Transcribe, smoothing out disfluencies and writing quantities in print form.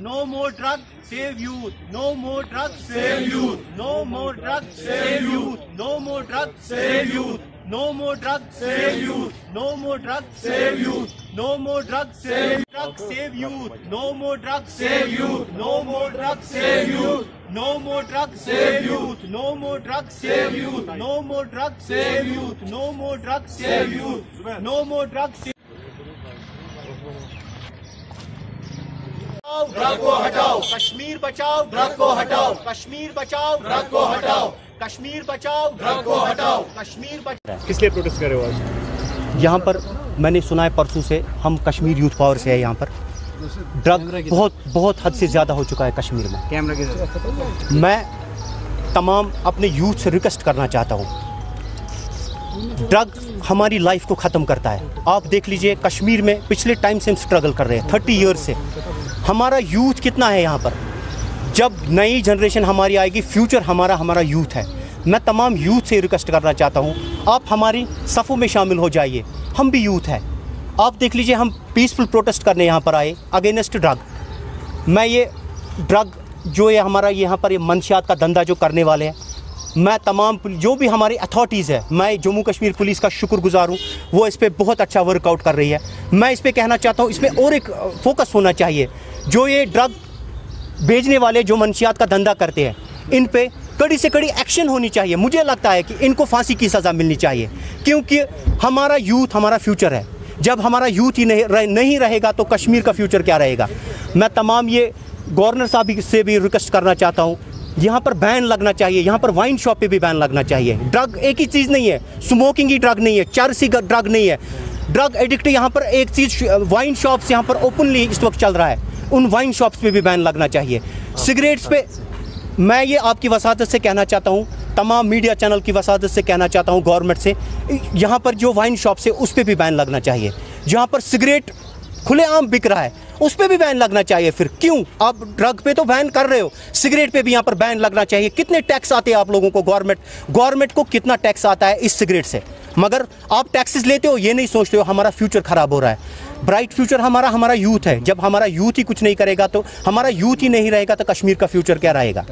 No more drugs, save youth. No more drugs, save youth. No more drugs, save youth. No more drugs, save youth. No more drugs, save youth. No more drugs, save youth. No more drugs, save drugs, save youth. No more drugs, save youth. No more drugs, save youth. No more drugs, save youth. No more drugs, save youth. No more drugs, save youth. No more drugs, save youth. No more drugs, save drug को हटाओ, कश्मीर बचाओ, drug को हटाओ, कश्मीर बचाओ, drug को हटाओ, कश्मीर बचाओ, drug को हटाओ, कश्मीर बचाओ। किस लिए प्रोटेस्ट कर रहे हो आज? यहाँ पर मैंने सुना है परसों से, हम कश्मीर यूथ पावर से है। यहाँ पर ड्रग बहुत हद से ज़्यादा हो चुका है कश्मीर में। कैमरा के मैं तमाम अपने यूथ से रिक्वेस्ट करना चाहता हूँ, ड्रग हमारी लाइफ को ख़त्म करता है। आप देख लीजिए कश्मीर में पिछले टाइम से हम स्ट्रगल कर रहे हैं 30 ईयर से। हमारा यूथ कितना है यहाँ पर, जब नई जनरेशन हमारी आएगी, फ्यूचर हमारा यूथ है। मैं तमाम यूथ से रिक्वेस्ट करना चाहता हूँ, आप हमारी सफ़ों में शामिल हो जाइए, हम भी यूथ हैं। आप देख लीजिए हम पीसफुल प्रोटेस्ट करने यहाँ पर आए अगेंस्ट ड्रग। मैं ये ड्रग जो ये हमारा यहाँ पर ये मंशियात का धंधा जो करने वाले हैं, मैं तमाम जो भी हमारी अथॉरिटीज़ है, मैं जम्मू कश्मीर पुलिस का शुक्रगुजार हूँ, वो इस पर बहुत अच्छा वर्कआउट कर रही है। मैं इस पर कहना चाहता हूँ, इसमें और एक फोकस होना चाहिए। जो ये ड्रग बेचने वाले जो मंशियात का धंधा करते हैं, इन पे कड़ी से कड़ी एक्शन होनी चाहिए। मुझे लगता है कि इनको फांसी की सज़ा मिलनी चाहिए, क्योंकि हमारा यूथ हमारा फ्यूचर है। जब हमारा यूथ ही नहीं रहेगा तो कश्मीर का फ्यूचर क्या रहेगा। मैं तमाम ये गवर्नर साहब से भी रिक्वेस्ट करना चाहता हूँ, यहाँ पर बैन लगना चाहिए, यहाँ पर वाइन शॉप पे भी बैन लगना चाहिए। ड्रग एक ही चीज़ नहीं है, स्मोकिंग ही ड्रग नहीं है, चरस ही ड्रग नहीं है। ड्रग एडिक्ट यहाँ पर एक चीज़ वाइन शॉप्स यहाँ पर ओपनली इस वक्त चल रहा है, उन वाइन शॉप्स पे भी बैन लगना चाहिए। सिगरेट्स पे मैं ये आपकी वसादत से कहना चाहता हूँ, तमाम मीडिया चैनल की वसादत से कहना चाहता हूँ गवर्नमेंट से, यहाँ पर जो वाइन शॉप्स है उस पर भी बैन लगना चाहिए। जहाँ पर सिगरेट खुलेआम बिक रहा है उस पर भी बैन लगना चाहिए। फिर क्यों आप ड्रग पे तो बैन कर रहे हो, सिगरेट पे भी यहाँ पर बैन लगना चाहिए। कितने टैक्स आते हैं आप लोगों को, गवर्नमेंट को कितना टैक्स आता है इस सिगरेट से, मगर आप टैक्सेस लेते हो, ये नहीं सोचते हो हमारा फ्यूचर ख़राब हो रहा है। ब्राइट फ्यूचर हमारा यूथ है। जब हमारा यूथ ही कुछ नहीं करेगा, तो हमारा यूथ ही नहीं रहेगा तो कश्मीर का फ्यूचर क्या रहेगा।